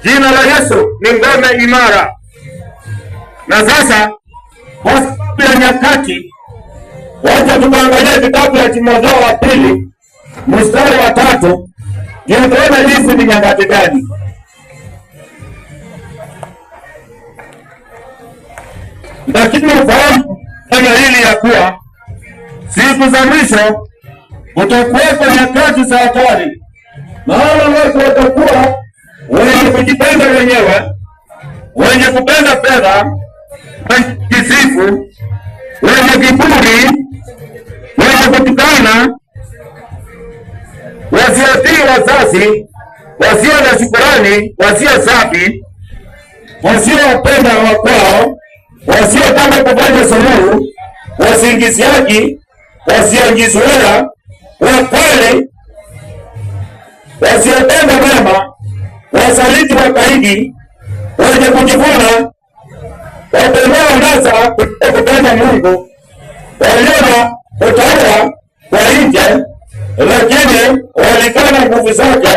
Jina la Yesu ni ngome imara. Na sasa kwa sababu ya nyakati, wacha tukaangalia kitabu ya Timotheo wa pili mstari wa 3 ndio tuone hizi ni nyakati gani. Lakini ufahamu kama hili ya kuwa siku za mwisho kutakuwepo nyakati za hatari, maana watu watakuwa wenye kujipenda wenyewe, wenye kupenda fedha, wenye kisifu, wenye kiburi, wenye kutukana, wasiotii wazazi, wasio na shukrani, wasio safi, wasiopenda wakwao, wasiotaka kufanya suluhu, wasingiziaji, wasiojizoea, wakweli, wasiotenda mema, wasaliti, wakaidi, wenye kujivuna, wapendao anasa kupenda Mungu, walio na utaua kwa nje, lakini walikana nguvu zake.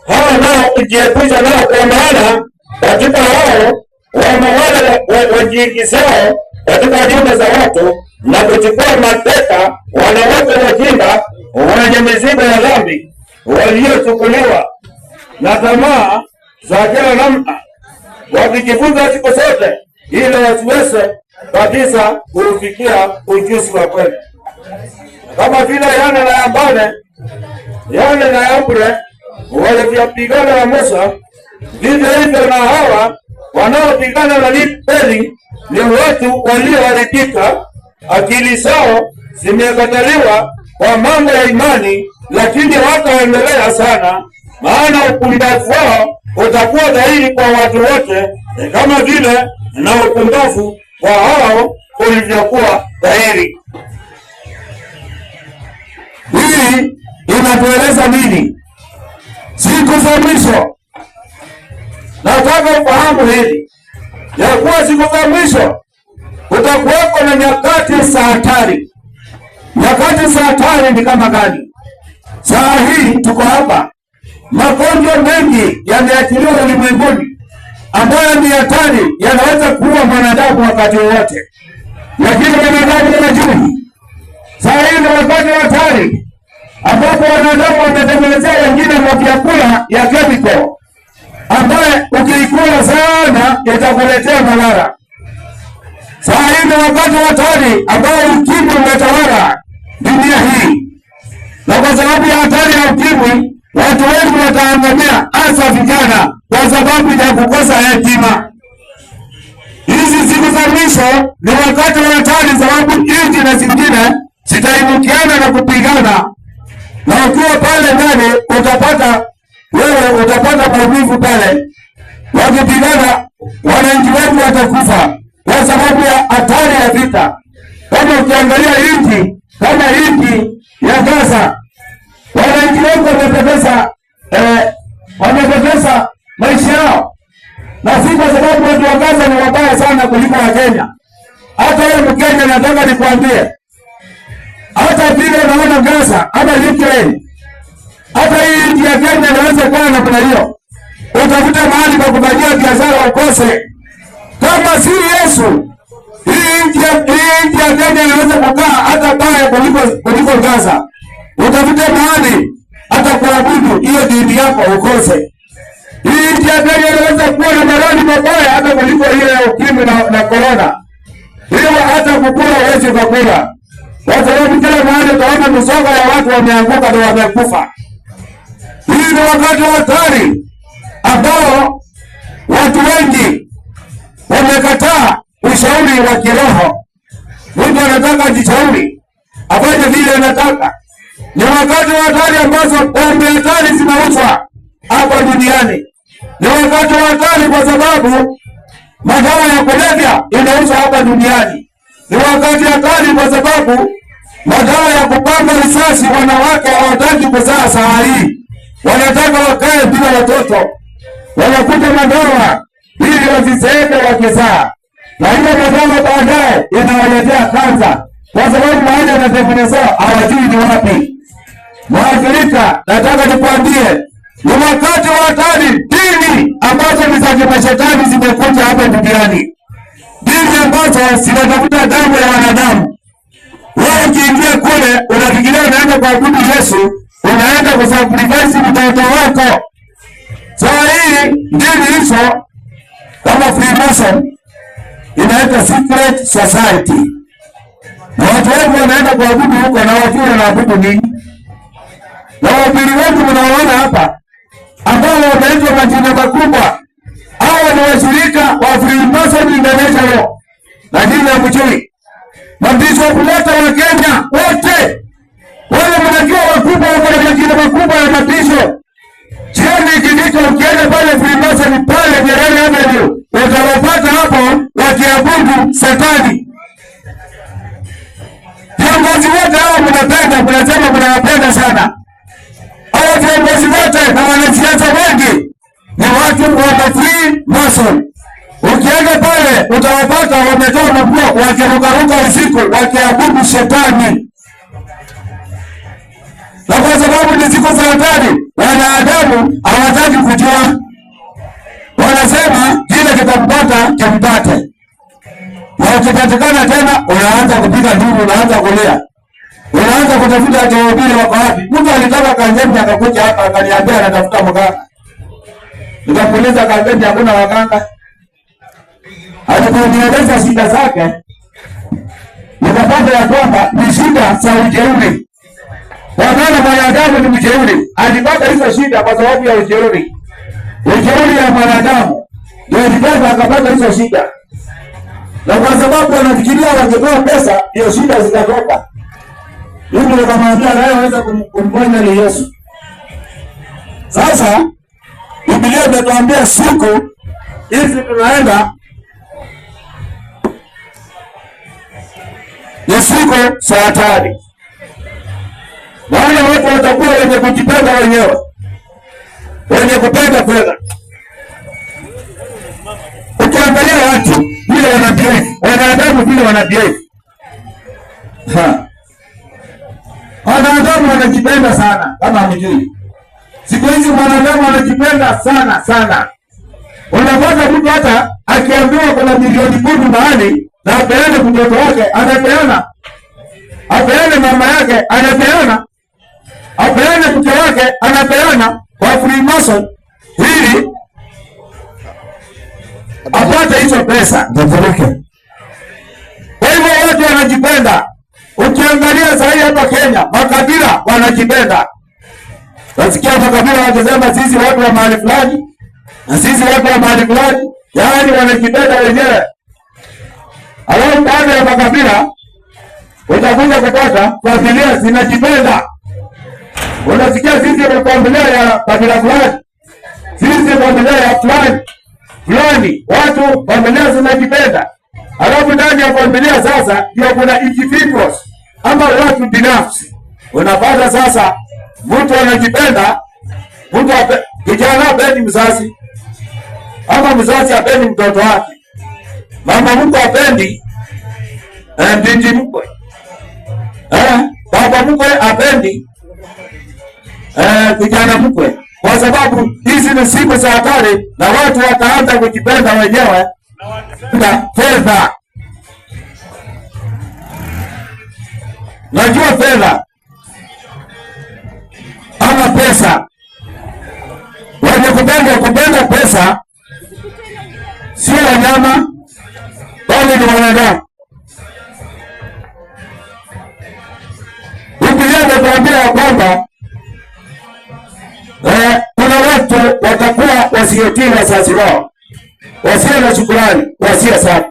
Hawa nao kujiepusha nao, kwa maana katika hao wamewale wajiingizao katika nyumba za watu na kuchukua mateka wanawake wajinga wenye mizigo ya dhambi, waliochukuliwa na tamaa za kila namna, wakijifunza siku zote ili wasiweze kabisa kufikia ujuzi wa kweli. Kama vile Yane na Yambane, Yane na Yambre walivyopigana na Musa, vivyo hivyo na hawa wanaopigana na Israeli ni watu walioharibika, akili zao zimekataliwa kwa mambo ya imani, lakini wakaendelea sana, maana upumbavu wao utakuwa dhahiri kwa watu wote, kama vile na upumbavu kwa hao ulivyokuwa dhahiri. Hii inatueleza nini? Siku za mwisho. Nataka ufahamu hili ya kuwa siku za mwisho kutakuweko na nyakati za hatari. Nyakati za hatari ni kama gani? Saa hii tuko hapa, magonjwa mengi yameachiliwa ulimwenguni ambayo ni hatari, yanaweza kuua mwanadamu wakati wowote, lakini mwanadamu hajui. Saa hii ni wakati wa hatari ambapo wanadamu wametengenezea wengine wa vyakula ya chemical ambaye ukiikula sana itakuletea madhara. Saa hii ni wakati wa hatari ambao ukimwi umetawala dunia hii, na kwa sababu ya hatari ya ukimwi watu wengi wataangamia, hasa vijana, kwa sababu ya kukosa hekima. Hizi siku za mwisho ni wakati wa hatari, sababu nchi na zingine zitainukiana na kupigana, na ukiwa pale ndani utapata maumivu pale. Wakipigana wananchi wetu watakufa kwa sababu ya hatari ya vita. Kama ukiangalia nchi kama nchi ya Gaza, wananchi wetu wamepoteza maisha yao, na si kwa sababu watu wa Gaza ni wabaya sana kuliko wa Kenya. Hata wewe Mkenya, nataka nikwambie, hata vile unaona Gaza ama Ukraine, hata hii nchi ya Kenya inaweza kuwa na kuna hiyo. Utafuta mahali pa kufanyia biashara ukose. Kama si Yesu, hii nchi ya Kenya inaweza kukaa hata baya kuliko Gaza. Utafuta mahali hata kuabudu hiyo dini yako ukose. Hii nchi ya Kenya inaweza kuwa na maradhi mabaya hata kuliko ile ya ukimwi na corona. Hiyo hata kukula huwezi kukula, kwa sababu kila mahali utaona misongo ya watu wameanguka na wamekufa. Hii ni wakati wa hatari ambao watu wengi wamekataa ushauri wa kiroho. Mtu anataka ajishauri afanye vile anataka. Ni wakati wa hatari ambazo pombe hatari zinauzwa hapa duniani. Ni wakati wa hatari kwa sababu madawa ya kulevya inauzwa hapa duniani. Ni wakati hatari kwa sababu madawa ya kupanga risasi, wanawake hawataki kuzaa saa hii, wanataka wakae bila watoto, wanakuta madawa ili wasizeeke wakizaa, na hiyo madawa baadaye inawaletea kansa, kwa sababu mahali wanatengenezwa hawajui ni wapi. Mwathirika, nataka nikwambie, ni wakati wa hatari. Dini ambazo shetani zimekuja hapa duniani, dini ambazo zinatafuta damu ya wanadamu. Wewe ukiingia kule unafikiria unaenda kuabudu Yesu, unaenda kusacrifice mtoto wako. Saa hii dini hizo kama Freemason inaitwa secret society, na watu wengi wanaenda kuabudu huko na watu wanaabudu nini? Na wapili wetu mnaoona hapa ambao wanaitwa majina makubwa, hao ni washirika wa Freemason International, lakini hamjui mabisho kuleta wa Kenya wote wale mnajua wakubwa wako na majina makubwa ya mabisho. Jioni ikifika ukienda pale Freemason pale Nyerere Avenue utawapata hapo wakiabudu Satani. Viongozi wote hao mnapenda, mnasema mnawapenda sana. Hao viongozi wote na wanasiasa wengi ni watu wa Freemason. Ukienda pale utawapata wametoa mapua wakirukaruka usiku wakiabudu Shetani. Na kwa sababu ni siku za hatari, wanadamu hawataki kujua. Wanasema kile kitampata kimpate. Na ukipatikana tena unaanza kupiga nduru, unaanza kulia. Unaanza kutafuta wahubiri wako wapi? Mtu alitoka Kanjeni akakuja hapa akaniambia anatafuta mganga. Nikamuuliza Kanjeni hakuna waganga. Aliponieleza shida zake, nikapata ya kwamba ni shida za ujeuri. Wanaona mwanadamu ni mjeuri. Alipata hizo shida kwa sababu ya ujeuri. Ujeuri ya mwanadamu ndio alipata akapata hizo shida. Na kwa sababu anafikiria wangetoa pesa, hiyo shida zitatoka. Mungu akamwambia anayeweza kumponya ni Yesu. Sasa Biblia inatuambia siku hizi tunaenda ni siku za hatari. Wale watu watakuwa wenye kujipenda wenyewe, wenye kupenda fedha. Ukiangalia watu vile wanabehave, wanadamu vile wanabehave, wanadamu wanajipenda sana kama hamjui. Siku hizi wanadamu wanajipenda sana sana. Unapata mtu hata akiambiwa kuna milioni 10 mahali na apeane mtoto wake, anapeana. Apeane mama yake, anapeana. Apeane mke wake, anapeana kwa Freemason ili apate hizo pesa. Kwa hivyo watu wanajipenda. Ukiangalia sahii hapa Kenya, makabila wanajipenda. Wasikia makabila wakisema sisi watu wa mahali fulani na sisi watu wa mahali fulani, yaani wanajipenda wenyewe. Alafu baada ya makabila utakuja kupata familia zinajipenda. Unasikia sisi ni familia ya kabila fulani, sisi familia ya fulani, watu familia zinajipenda. Alafu ndani ya familia sasa ndio kuna individuals ama watu binafsi. Unapata sasa mtu anajipenda, mtu kijana hapendi mzazi, ama mzazi hapendi mtoto wake, mama mkwe hapendi binti mkwe, baba mkwe hapendi kijana mkwe, kwa sababu hizi ni siku za hatari na watu wataanza kujipenda wenyewe na fedha. Najua fedha ama pesa, wenye kupenda pesa sio wanyama bali ni wanadamu. Biblia inatuambia ya kwamba kuna watu watakuwa wasiotii wazazi wao, wasio na shukrani, wasio safi.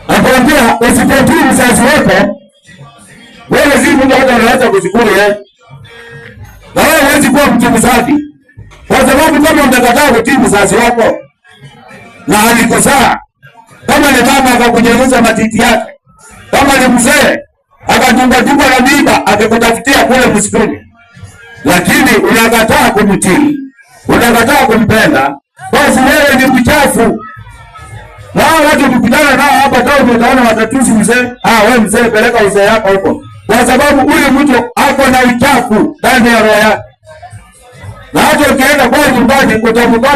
Nakwambia usipotii mzazi wako, wewe si mtu hata unaweza kushukuru yeye. Na wewe huwezi kuwa mtu msafi. Kwa sababu kama umekataa kutii mzazi wako na alikuzaa, kama ni mama akakunyanyuza matiti yake, kama ni mzee akadunga na mimba akakutafutia kule msituni, lakini unakataa kumtii, unakataa kumpenda, basi wewe ni mchafu. Na watu tukutana nao hapa tao utaona watatusi mzee, wewe mzee peleka uzee yako huko. Kwa sababu huyu mtu ako na uchafu ndani ya roho yake. Na hata ukienda kwa nyumbani utakuta